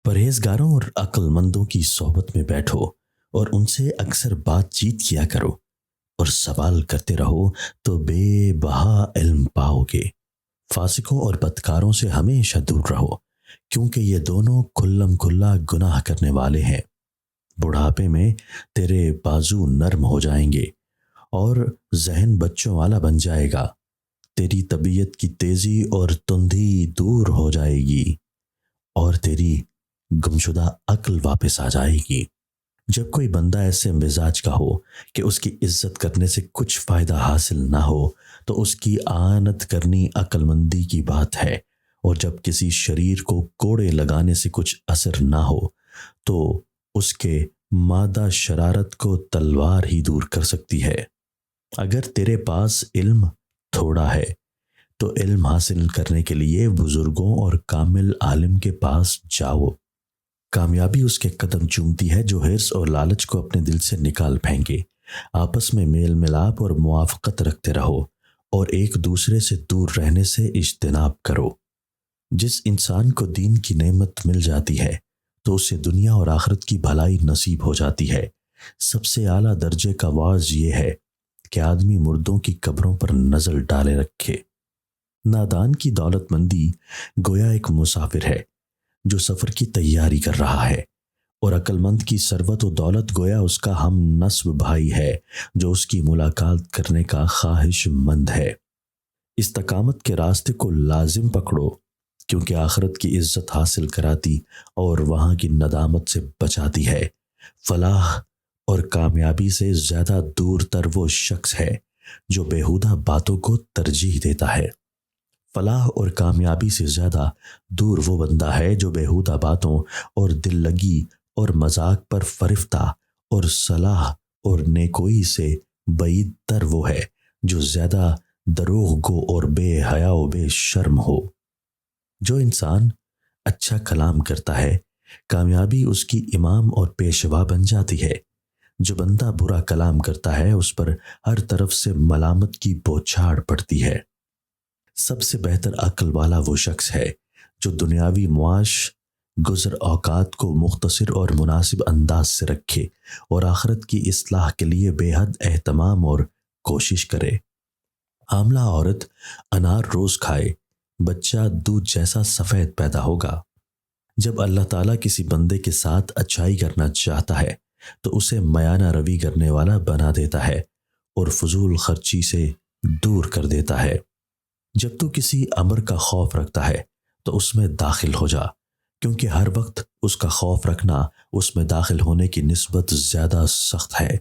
پرہیزگاروں اور عقل مندوں کی صحبت میں بیٹھو اور ان سے اکثر بات چیت کیا کرو اور سوال کرتے رہو تو بے بہا علم پاؤ گے۔ فاسقوں اور بدکاروں سے ہمیشہ دور رہو کیونکہ یہ دونوں کھلم کھلا گناہ کرنے والے ہیں۔ بڑھاپے میں تیرے بازو نرم ہو جائیں گے اور ذہن بچوں والا بن جائے گا۔ تیری طبیعت کی تیزی اور تندی دور ہو جائے گی اور تیری گمشدہ عقل واپس آ جائے گی۔ جب کوئی بندہ ایسے مزاج کا ہو کہ اس کی عزت کرنے سے کچھ فائدہ حاصل نہ ہو تو اس کی اعانت کرنی عقل مندی کی بات ہے، اور جب کسی شریر کو کوڑے لگانے سے کچھ اثر نہ ہو تو اس کے مادہ شرارت کو تلوار ہی دور کر سکتی ہے۔ اگر تیرے پاس علم تھوڑا ہے تو علم حاصل کرنے کے لیے بزرگوں اور کامل عالم کے پاس جاؤ۔ کامیابی اس کے قدم چومتی ہے جو حرص اور لالچ کو اپنے دل سے نکال پھینکے۔ آپس میں میل ملاپ اور موافقت رکھتے رہو اور ایک دوسرے سے دور رہنے سے اجتناب کرو۔ جس انسان کو دین کی نعمت مل جاتی ہے تو اسے دنیا اور آخرت کی بھلائی نصیب ہو جاتی ہے۔ سب سے اعلیٰ درجے کا واعظ یہ ہے کہ آدمی مردوں کی قبروں پر نظر ڈالے رکھے۔ نادان کی دولت مندی گویا ایک مسافر ہے جو سفر کی تیاری کر رہا ہے، اور عقل مند کی ثروت و دولت گویا اس کا ہم نسب بھائی ہے جو اس کی ملاقات کرنے کا خواہش مند ہے۔ استقامت کے راستے کو لازم پکڑو کیونکہ آخرت کی عزت حاصل کراتی اور وہاں کی ندامت سے بچاتی ہے۔ فلاح اور کامیابی سے زیادہ دور تر وہ شخص ہے جو بیہودہ باتوں کو ترجیح دیتا ہے۔ فلاح اور کامیابی سے زیادہ دور وہ بندہ ہے جو بیہودہ باتوں اور دل لگی اور مذاق پر فرفتہ اور صلاح اور نیکوئی سے بعید تر وہ ہے جو زیادہ دروغ گو اور بے حیا و بے شرم ہو۔ جو انسان اچھا کلام کرتا ہے کامیابی اس کی امام اور پیشوا بن جاتی ہے۔ جو بندہ برا کلام کرتا ہے اس پر ہر طرف سے ملامت کی بوچھاڑ پڑتی ہے۔ سب سے بہتر عقل والا وہ شخص ہے جو دنیاوی معاش گزر اوقات کو مختصر اور مناسب انداز سے رکھے اور آخرت کی اصلاح کے لیے بے حد اہتمام اور کوشش کرے۔ حاملہ عورت انار روز کھائے، بچہ دودھ جیسا سفید پیدا ہوگا۔ جب اللہ تعالیٰ کسی بندے کے ساتھ اچھائی کرنا چاہتا ہے تو اسے میانہ روی کرنے والا بنا دیتا ہے اور فضول خرچی سے دور کر دیتا ہے۔ جب تو کسی امر کا خوف رکھتا ہے تو اس میں داخل ہو جا، کیونکہ ہر وقت اس کا خوف رکھنا اس میں داخل ہونے کی نسبت زیادہ سخت ہے۔